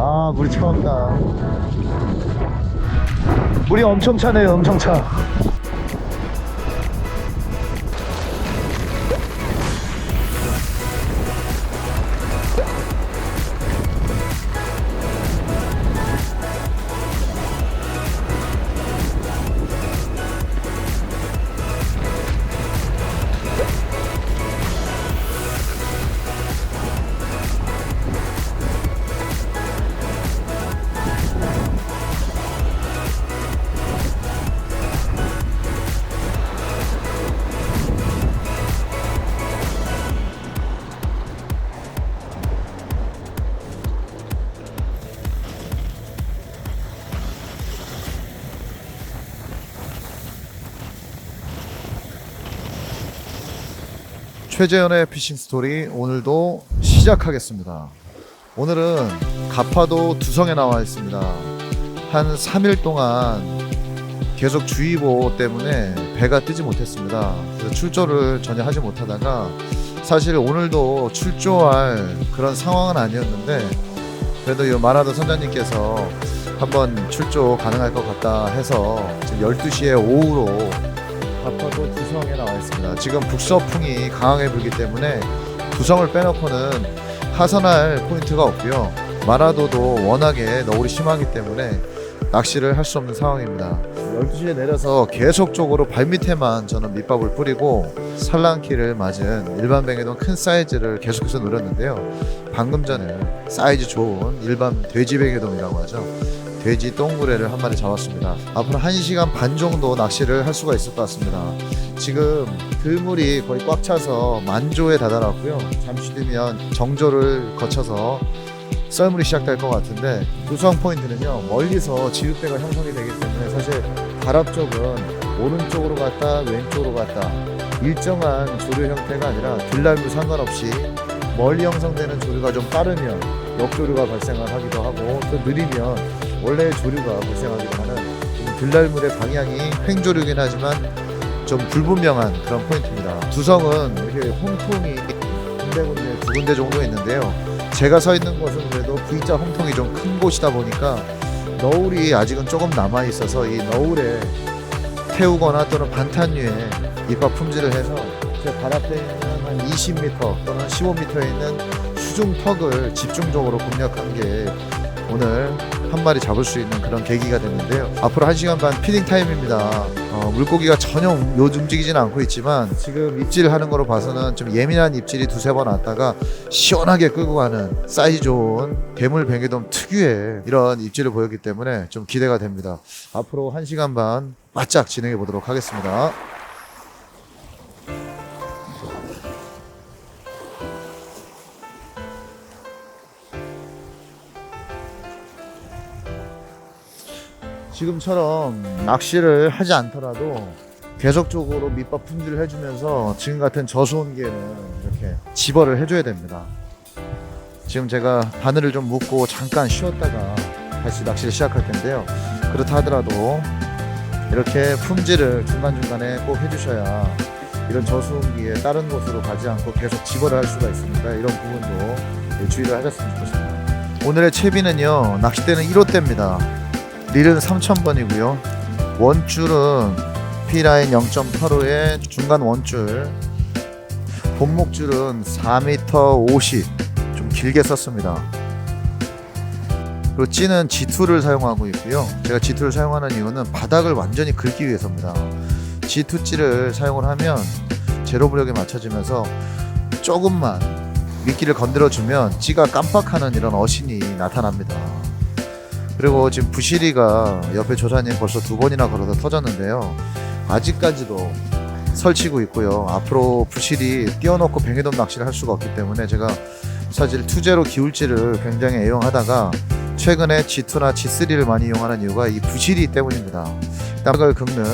아, 물이 차갑다. 물이 엄청 차네요, 엄청 차. 최재현의 피싱 스토리 오늘도 시작하겠습니다. 오늘은 가파도 두성에 나와 있습니다. 한 3일 동안 계속 주의보 때문에 배가 뜨지 못했습니다. 그래서 출조를 전혀 하지 못하다가 사실 오늘도 출조할 그런 상황은 아니었는데 그래도 이 마라도 선장님께서 한번 출조 가능할 것 같다 해서 지금 12시에 오후로 가파도 두성에 나와 있습니다. 지금 북서풍이 강하게 불기 때문에 두성을 빼놓고는 하선할 포인트가 없고요. 마라도도 워낙에 너울이 심하기 때문에 낚시를 할 수 없는 상황입니다. 12시에 내려서 계속적으로 발밑에만 저는 밑밥을 뿌리고 산란키를 맞은 일반 뱅에돈 큰 사이즈를 계속해서 노렸는데요. 방금 전에 사이즈 좋은 일반 돼지 뱅에돈이라고 하죠. 돼지 똥구레를 한 마리 잡았습니다. 앞으로 1시간 반 정도 낚시를 할 수가 있을 것 같습니다. 지금 들물이 거의 꽉 차서 만조에 다다랐고요. 잠시 뒤면 정조를 거쳐서 썰물이 시작될 것 같은데 두성 포인트는요, 멀리서 지읒대가 형성이 되기 때문에 사실 바람 쪽은 오른쪽으로 갔다 왼쪽으로 갔다 일정한 조류 형태가 아니라 길날물 상관없이 멀리 형성되는 조류가 좀 빠르면 역조류가 발생을 하기도 하고 또 느리면 원래 조류가 발생하기도 하는 들날물의 방향이 횡조류긴 하지만 좀 불분명한 그런 포인트입니다. 두성은 이렇게 홍통이 군데군데 두 군데 정도 있는데요. 제가 서 있는 곳은 그래도 V자 홍통이 좀 큰 곳이다 보니까 너울이 아직은 조금 남아 있어서 이 너울에 태우거나 또는 반탄유에 밑밥 품질을 해서 제 발 앞에 있는 한 20m 또는 15m에 있는 수중턱을 집중적으로 공략한 게 오늘 한 마리 잡을 수 있는 그런 계기가 됐는데요. 앞으로 1시간 반 피딩 타임입니다. 물고기가 전혀 움직이지는 않고 있지만 지금 입질하는 거로 봐서는 좀 예민한 입질이 두세 번 왔다가 시원하게 끌고 가는 사이즈 좋은 괴물 뱅에돔 특유의 이런 입질을 보였기 때문에 좀 기대가 됩니다. 앞으로 1시간 반 바짝 진행해 보도록 하겠습니다. 지금처럼 낚시를 하지 않더라도 계속적으로 밑밥 품질을 해주면서 지금 같은 저수온기에는 이렇게 집어를 해줘야 됩니다. 지금 제가 바늘을 좀 묶고 잠깐 쉬었다가 다시 낚시를 시작할 텐데요. 그렇다 하더라도 이렇게 품질을 중간중간에 꼭 해주셔야 이런 저수온기에 다른 곳으로 가지 않고 계속 집어를 할 수가 있으니까 이런 부분도 주의를 하셨으면 좋겠습니다. 오늘의 채비는요, 낚싯대는 1호대입니다. 릴은 3000번이고요. 원줄은 P라인 0.85에 중간 원줄, 본목줄은 4m 50, 좀 길게 썼습니다. 그리고 찌는 G2를 사용하고 있고요. 제가 G2를 사용하는 이유는 바닥을 완전히 긁기 위해서입니다. G2 찌를 사용을 하면 제로 부력에 맞춰지면서 조금만 미끼를 건드려주면 찌가 깜빡하는 이런 어신이 나타납니다. 그리고 지금 부시리가 옆에 조사님 벌써 2번이나 걸어서 터졌는데요. 아직까지도 설치고 있고요. 앞으로 부시리 띄워놓고 뱅에돔 낚시를 할 수가 없기 때문에 제가 사실 투제로 기울지를 굉장히 애용하다가 최근에 G2나 G3를 많이 이용하는 이유가 이 부시리 때문입니다. 땅을 긁는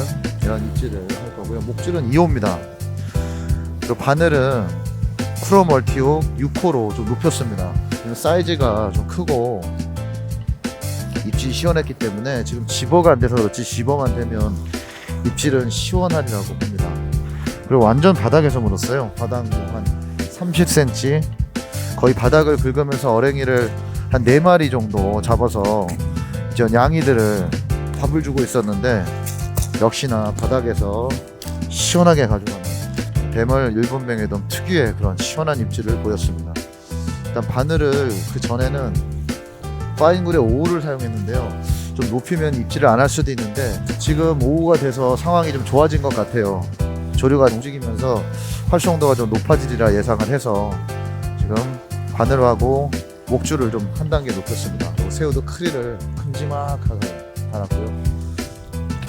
이런 입질을 할 거고요. 목줄은 2호입니다. 그리고 바늘은 크로 멀티훅 6호로 좀 높였습니다. 사이즈가 좀 크고 입질이 시원했기 때문에 지금 집어가 안 돼서 그렇지 집어만 되면 입질은 시원하리라고 봅니다. 그리고 완전 바닥에서 물었어요. 바닥 한 30cm 거의 바닥을 긁으면서 어랭이를 한 4마리 정도 잡아서 이제 양이들을 밥을 주고 있었는데 역시나 바닥에서 시원하게 가져가는 대물 일본 뱅에돔 특유의 그런 시원한 입질을 보였습니다. 일단 바늘을 그 전에는 파인굴의 5호를 사용했는데요. 좀 높이면 입질을 안 할 수도 있는데 지금 5호가 돼서 상황이 좀 좋아진 것 같아요. 조류가 움직이면서 활성도가 좀 높아지리라 예상을 해서 지금 바늘하고 목줄을 좀 한 단계 높였습니다. 그리고 새우도 크리를 큼지막하게 달았고요.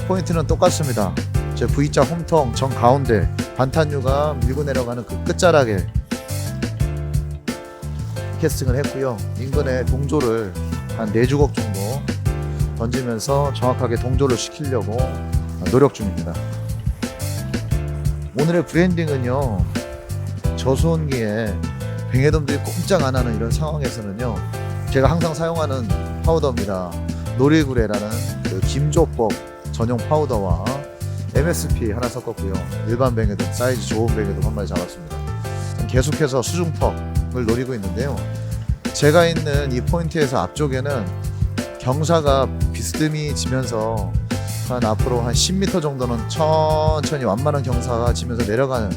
포인트는 똑같습니다. 제 V자 홈통 정 가운데 반탄유가 밀고 내려가는 그 끝자락에 캐스팅을 했고요. 인근에 동조를 한 4주걱 정도 던지면서 정확하게 동조를 시키려고 노력 중입니다. 오늘의 브랜딩은요, 저수온기에 뱅에돔들이 꼼짝 안 하는 이런 상황에서는요, 제가 항상 사용하는 파우더입니다. 놀이구레라는 그 김조법 전용 파우더와 MSP 하나 섞었고요. 일반 뱅에돔, 사이즈 좋은 뱅에돔 한 마리 잡았습니다. 계속해서 수중턱을 노리고 있는데요. 제가 있는 이 포인트에서 앞쪽에는 경사가 비스듬히 지면서 한 앞으로 한 10m 정도는 천천히 완만한 경사가 지면서 내려가는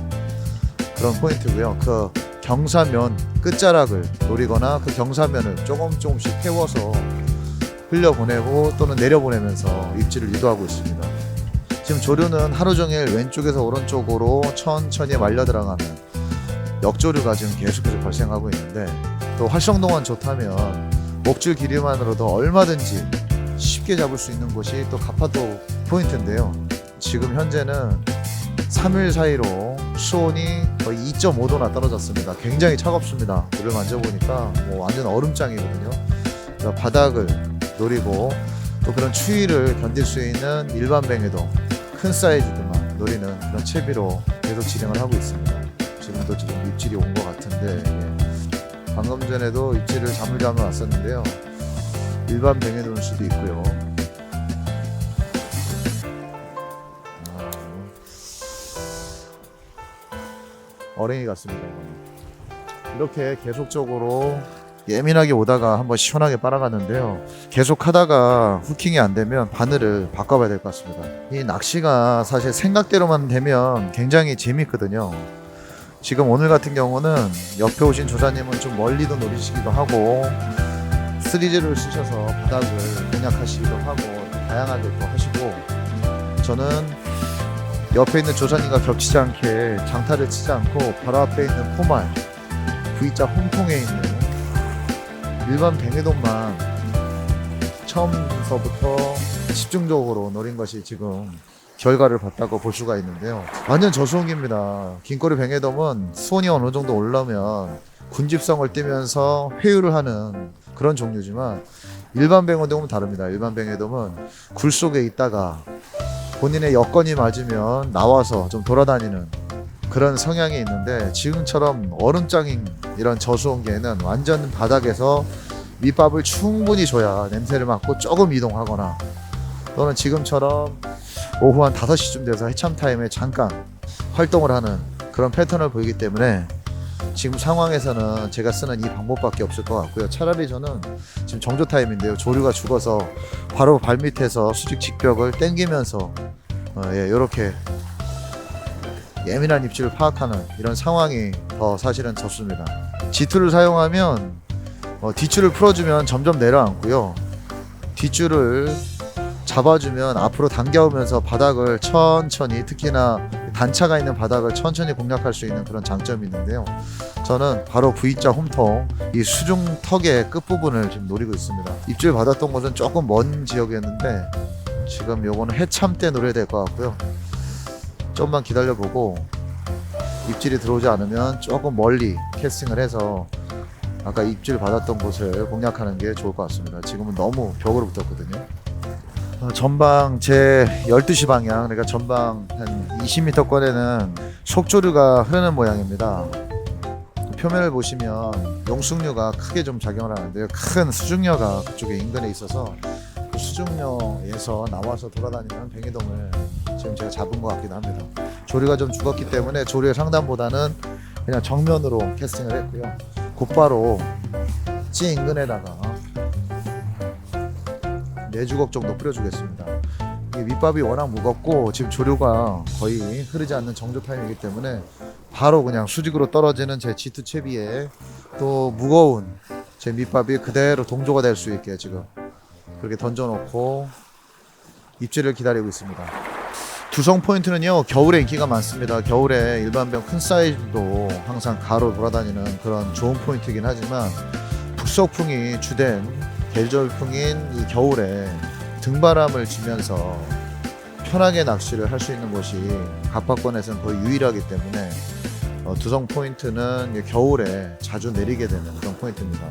그런 포인트고요. 그 경사면 끝자락을 노리거나 그 경사면을 조금씩 태워서 흘려보내고 또는 내려보내면서 입질을 유도하고 있습니다. 지금 조류는 하루 종일 왼쪽에서 오른쪽으로 천천히 말려 들어가는 역조류가 지금 계속해서 발생하고 있는데, 또 활성도만 좋다면 목줄 길이만으로도 얼마든지 쉽게 잡을 수 있는 곳이 또 가파도 포인트인데요. 지금 현재는 3일 사이로 수온이 거의 2.5도나 떨어졌습니다. 굉장히 차갑습니다. 물을 만져보니까 뭐 완전 얼음장이거든요. 그래서 바닥을 노리고 또 그런 추위를 견딜 수 있는 일반 뱅에돔 큰 사이즈들만 노리는 그런 채비로 계속 진행을 하고 있습니다. 지금도 지금 입질이 온 것 같은데, 방금 전에도 입질을 자물자물 왔었는데요. 일반 뱅에돔일 수도 있고요. 어랭이 같습니다. 이렇게 계속적으로 예민하게 오다가 한번 시원하게 빨아갔는데요. 계속 하다가 후킹이 안 되면 바늘을 바꿔봐야 될 것 같습니다. 이 낚시가 사실 생각대로만 되면 굉장히 재밌거든요. 지금 오늘 같은 경우는 옆에 오신 조사님은 좀 멀리도 노리시기도 하고 3G를 쓰셔서 바닥을 공략하시기도 하고 다양하게 또 하시고, 저는 옆에 있는 조사님과 겹치지 않게 장타를 치지 않고 바로 앞에 있는 포말 V자 홈통에 있는 일반 뱅에돔만 처음서부터 집중적으로 노린 것이 지금 결과를 봤다고 볼 수가 있는데요. 완전 저수온기입니다. 긴꼬리 뱅에돔은 수온이 어느 정도 올라오면 군집성을 띠면서 회유를 하는 그런 종류지만, 일반 뱅에돔은 다릅니다. 일반 뱅에돔은 굴 속에 있다가 본인의 여건이 맞으면 나와서 좀 돌아다니는 그런 성향이 있는데, 지금처럼 얼음장인 이런 저수온기에는 완전 바닥에서 밑밥을 충분히 줘야 냄새를 맡고 조금 이동하거나, 또는 지금처럼 오후 한 5시쯤 돼서 해참 타임에 잠깐 활동을 하는 그런 패턴을 보이기 때문에 지금 상황에서는 제가 쓰는 이 방법밖에 없을 것 같고요. 차라리 저는 지금 정조 타임인데요. 조류가 죽어서 바로 발밑에서 수직 직벽을 당기면서 이렇게 예민한 입질을 파악하는 이런 상황이 더 사실은 좋습니다. G2를 사용하면 뒷줄을 풀어주면 점점 내려앉고요. 뒷줄을 잡아주면 앞으로 당겨오면서 바닥을 천천히, 특히나 단차가 있는 바닥을 천천히 공략할 수 있는 그런 장점이 있는데요. 저는 바로 V자 홈통 이 수중턱의 끝부분을 지금 노리고 있습니다. 입질 받았던 곳은 조금 먼 지역이었는데 지금 요거는 해참 때 노려야 될 것 같고요. 좀만 기다려보고 입질이 들어오지 않으면 조금 멀리 캐스팅을 해서 아까 입질 받았던 곳을 공략하는 게 좋을 것 같습니다. 지금은 너무 벽으로 붙었거든요. 전방 제 12시 방향, 그러니까 전방 한 20m권에는 속조류가 흐르는 모양입니다. 표면을 보시면 용숙류가 크게 좀 작용을 하는데요. 큰 수중녀가 그쪽에 인근에 있어서 그 수중녀에서 나와서 돌아다니는 뱅에돔을 지금 제가 잡은 것 같기도 합니다. 조류가 좀 죽었기 때문에 조류의 상단보다는 그냥 정면으로 캐스팅을 했고요. 곧바로 찌 인근에다가 4주걱 정도 뿌려주겠습니다. 이게 밑밥이 워낙 무겁고 지금 조류가 거의 흐르지 않는 정조 타임이기 때문에 바로 그냥 수직으로 떨어지는 제 G2 채비에 또 무거운 제 밑밥이 그대로 동조가 될 수 있게 지금 그렇게 던져놓고 입질을 기다리고 있습니다. 두성 포인트는요, 겨울에 인기가 많습니다. 겨울에 일반병 큰 사이즈도 항상 가로 돌아다니는 그런 좋은 포인트이긴 하지만 북서풍이 주된 계절풍인 이 겨울에 등바람을 쥐면서 편하게 낚시를 할 수 있는 곳이 갑파권에서는 거의 유일하기 때문에 두성 포인트는 겨울에 자주 내리게 되는 그런 포인트입니다.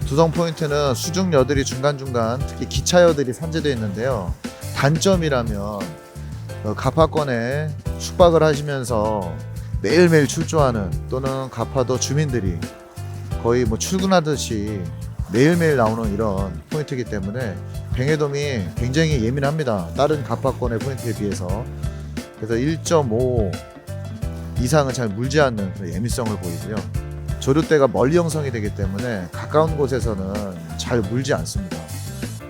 두성 포인트는 수중여들이 중간중간 특히 기차여들이 산재되어 있는데요. 단점이라면 갑파권에 숙박을 하시면서 매일매일 출조하는 또는 갑파도 주민들이 거의 뭐 출근하듯이 매일매일 나오는 이런 포인트이기 때문에 뱅에돔이 굉장히 예민합니다. 다른 갑파권의 포인트에 비해서. 그래서 1.5 이상은 잘 물지 않는 그런 예민성을 보이고요. 조류대가 멀리 형성이 되기 때문에 가까운 곳에서는 잘 물지 않습니다.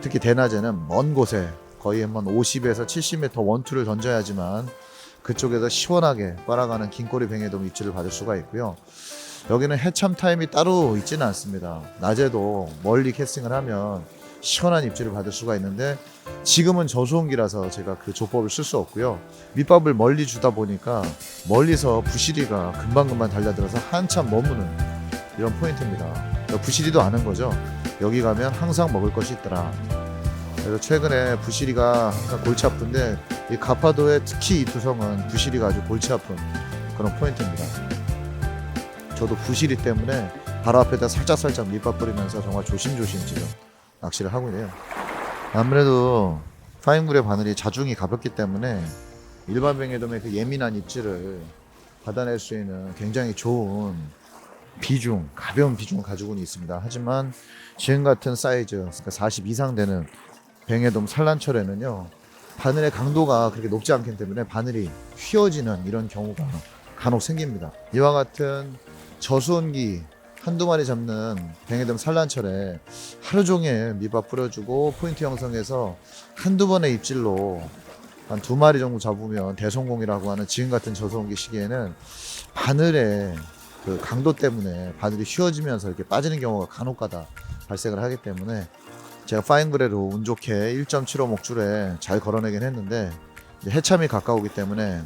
특히 대낮에는 먼 곳에 거의 한 50에서 70m 원투를 던져야지만 그쪽에서 시원하게 빨아가는 긴꼬리 뱅에돔 입질을 받을 수가 있고요. 여기는 해참 타임이 따로 있지는 않습니다. 낮에도 멀리 캐스팅을 하면 시원한 입질을 받을 수가 있는데 지금은 저수온기라서 제가 그 조법을 쓸 수 없고요. 밑밥을 멀리 주다 보니까 멀리서 부시리가 금방금방 달려들어서 한참 머무는 이런 포인트입니다. 부시리도 아는 거죠. 여기 가면 항상 먹을 것이 있더라. 그래서 최근에 부시리가 항상 골치 아픈데 이 가파도의 특히 이 두성은 부시리가 아주 골치 아픈 그런 포인트입니다. 저도 부시리 때문에 바로 앞에다 살짝살짝 밑밥 뿌리면서 정말 조심조심 지금 낚시를 하고 있네요. 아무래도 파인굴의 바늘이 자중이 가볍기 때문에 일반 뱅에돔의 그 예민한 입질을 받아낼 수 있는 굉장히 좋은 비중, 가벼운 비중을 가지고는 있습니다. 하지만 지금 같은 사이즈, 그러니까 40 이상 되는 뱅에돔 산란철에는요, 바늘의 강도가 그렇게 높지 않기 때문에 바늘이 휘어지는 이런 경우가 간혹 생깁니다. 이와 같은 저수온기 한두 마리 잡는 뱅에돔 산란철에 하루 종일 밑밥 뿌려주고 포인트 형성해서 한두 번의 입질로 한 2마리 정도 잡으면 대성공이라고 하는 지금 같은 저수온기 시기에는 바늘의 그 강도 때문에 바늘이 휘어지면서 이렇게 빠지는 경우가 간혹가다 발생을 하기 때문에 제가 파인그레로 운 좋게 1.75 목줄에 잘 걸어내긴 했는데 해참이 가까우기 때문에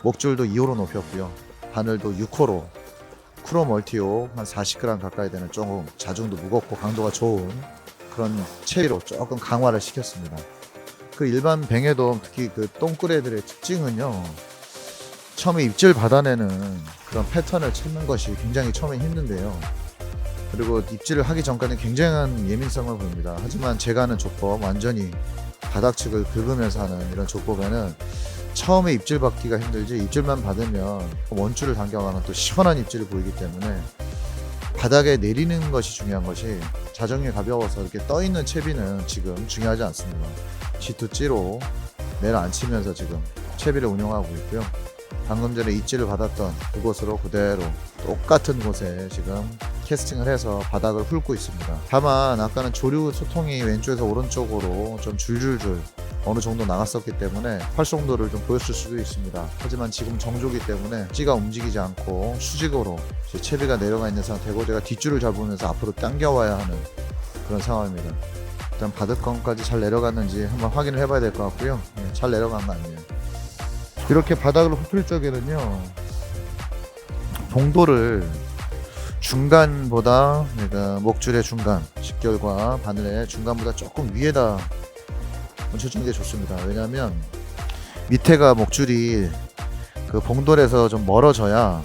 목줄도 2호로 높였고요. 바늘도 6호로 크로 멀티호 한 40g 가까이 되는 조금 자중도 무겁고 강도가 좋은 그런 채비로 조금 강화를 시켰습니다. 그 일반 뱅에돔 특히 그 똥꾸레들의 특징은요, 처음에 입질 받아내는 그런 패턴을 찾는 것이 굉장히 처음에 힘든데요. 그리고 입질을 하기 전까지는 굉장한 예민성을 보입니다. 하지만 제가 하는 조법, 완전히 바닥측을 긁으면서 하는 이런 조법에는 처음에 입질 받기가 힘들지 입질만 받으면 원줄을 당겨가는 또 시원한 입질을 보이기 때문에 바닥에 내리는 것이 중요한 것이 자정이 가벼워서 이렇게 떠있는 채비는 지금 중요하지 않습니다. G2G로 내려앉히면서 지금 채비를 운영하고 있고요. 방금 전에 입질을 받았던 그곳으로 그대로 똑같은 곳에 지금 캐스팅을 해서 바닥을 훑고 있습니다. 다만 아까는 조류 소통이 왼쪽에서 오른쪽으로 좀 줄줄줄 어느 정도 나갔었기 때문에 활성도를 좀 보였을 수도 있습니다. 하지만 지금 정조기 때문에 찌가 움직이지 않고 수직으로 채비가 내려가 있는 상태고 제가 뒷줄을 잡으면서 앞으로 당겨와야 하는 그런 상황입니다. 일단 바닥권까지 잘 내려갔는지 한번 확인을 해봐야 될 것 같고요. 잘 내려간 거 아니에요. 이렇게 바닥을 훑을 적에는요, 봉도를 중간보다, 그러니까 목줄의 중간, 직결과 바늘의 중간보다 조금 위에다 얹혀주는 게 좋습니다. 왜냐하면 밑에가 목줄이 그 봉돌에서 좀 멀어져야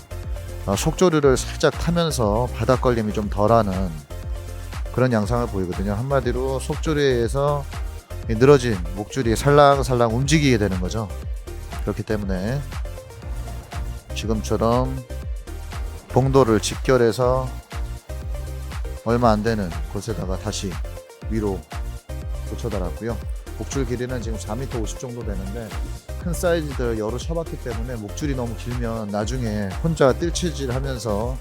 속조류를 살짝 타면서 바닥 걸림이 좀 덜하는 그런 양상을 보이거든요. 한마디로 속조류에 의해서 늘어진 목줄이 살랑살랑 움직이게 되는 거죠. 그렇기 때문에 지금처럼 봉돌을 직결해서 얼마 안 되는 곳에다가 다시 위로 붙여달았고요. 목줄 길이는 지금 4m 50 정도 되는데 큰 사이즈들 여러 쳐봤기 때문에 목줄이 너무 길면 나중에 혼자 뜰채질 하면서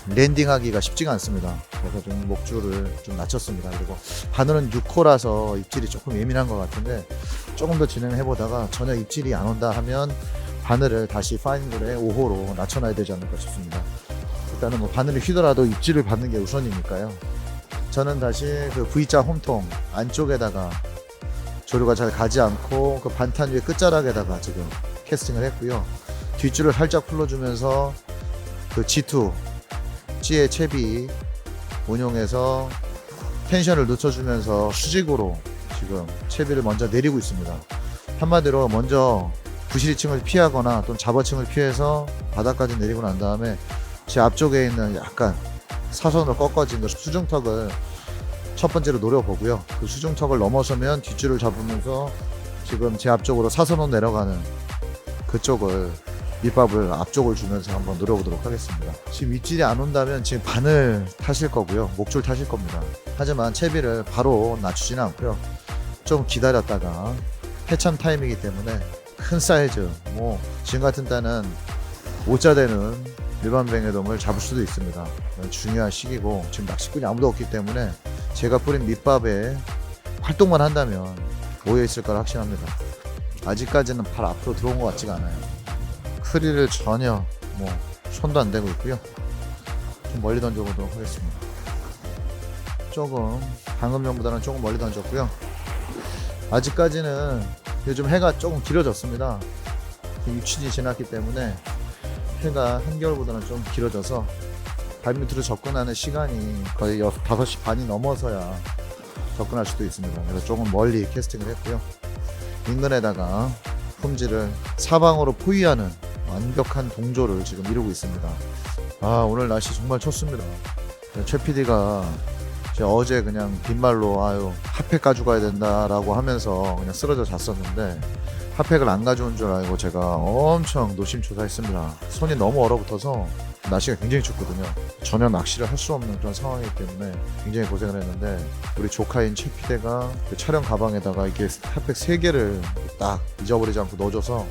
랜딩하기가 쉽지가 않습니다. 그래서 좀 목줄을 좀 낮췄습니다. 그리고 바늘은 6호라서 입질이 조금 예민한 것 같은데 조금 더 진행해 보다가 전혀 입질이 안 온다 하면 바늘을 다시 파인글에 5호로 낮춰놔야 되지 않을까 싶습니다. 일단은 뭐 바늘이 휘더라도 입질을 받는 게 우선이니까요. 저는 다시 그 V자 홈통 안쪽에다가 조류가 잘 가지 않고 그 반탄 위에 끝자락에다가 지금 캐스팅을 했고요. 뒷줄을 살짝 풀어주면서 그 G2 G의 채비 운용해서 텐션을 늦춰주면서 수직으로 지금 채비를 먼저 내리고 있습니다. 한마디로 먼저 부실이층을 피하거나 또는 잡어층을 피해서 바닥까지 내리고 난 다음에 제 앞쪽에 있는 약간 사선으로 꺾어진 그 수중턱을 첫 번째로 노려보고요. 그 수중턱을 넘어서면 뒷줄을 잡으면서 지금 제 앞쪽으로 사선으로 내려가는 그쪽을 밑밥을 앞쪽을 주면서 한번 노려보도록 하겠습니다. 지금 입질이 안 온다면 지금 바늘 타실 거고요. 목줄 타실 겁니다. 하지만 채비를 바로 낮추지는 않고요. 좀 기다렸다가 해참 타임이기 때문에 큰 사이즈, 뭐 지금 같은 때는 5자 되는 일반 뱅에돔을 잡을 수도 있습니다. 중요한 시기고 지금 낚시꾼이 아무도 없기 때문에 제가 뿌린 밑밥에 활동만 한다면 모여있을 거라 확신합니다. 아직까지는 발 앞으로 들어온 것 같지가 않아요. 크리를 전혀 뭐 손도 안 대고 있고요. 좀 멀리 던져보도록 하겠습니다. 조금 방금 전보다는 조금 멀리 던졌고요. 아직까지는 요즘 해가 조금 길어졌습니다. 유치지 지났기 때문에 해가 한겨울보다는 좀 길어져서 발밑으로 접근하는 시간이 거의 5시 반이 넘어서야 접근할 수도 있습니다. 그래서 조금 멀리 캐스팅을 했고요. 인근에다가 품질을 사방으로 포위하는 완벽한 동조를 지금 이루고 있습니다. 아, 오늘 날씨 정말 춥습니다. 최 PD가 어제 그냥 빈말로 아유 핫팩 가져가야 된다라고 하면서 그냥 쓰러져 잤었는데 핫팩을 안 가져온 줄 알고 제가 엄청 노심초사했습니다. 손이 너무 얼어붙어서 날씨가 굉장히 춥거든요. 전혀 낚시를 할 수 없는 그런 상황이기 때문에 굉장히 고생을 했는데 우리 조카인 최 PD가 그 촬영 가방에다가 이렇게 핫팩 3개를 딱 잊어버리지 않고 넣어줘서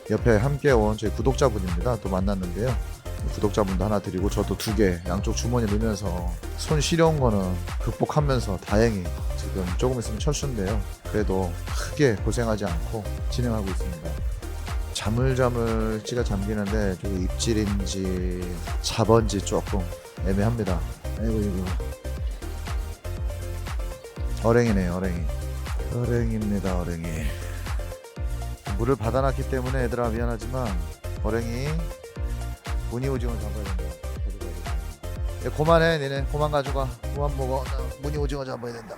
옆에 함께 온 저희 구독자분입니다. 또 만났는데요. 구독자분도 하나 드리고 저도 2개 양쪽 주머니 넣으면서 손 시려운 거는 극복하면서 다행히 지금 조금 있으면 철수인데요. 그래도 크게 고생하지 않고 진행하고 있습니다. 자물자물찌가 잠기는데 저기 입질인지 잡어인지 조금 애매합니다. 아이고 이거 어랭이네요. 어랭입니다. 어랭이 물을 받아놨기 때문에 얘들아 미안하지만 어랭이 무늬 오징어 잡아야 된다. 그만해 니네 그만 가져가. 그만 먹어. 나 무늬 오징어 잡아야 된다.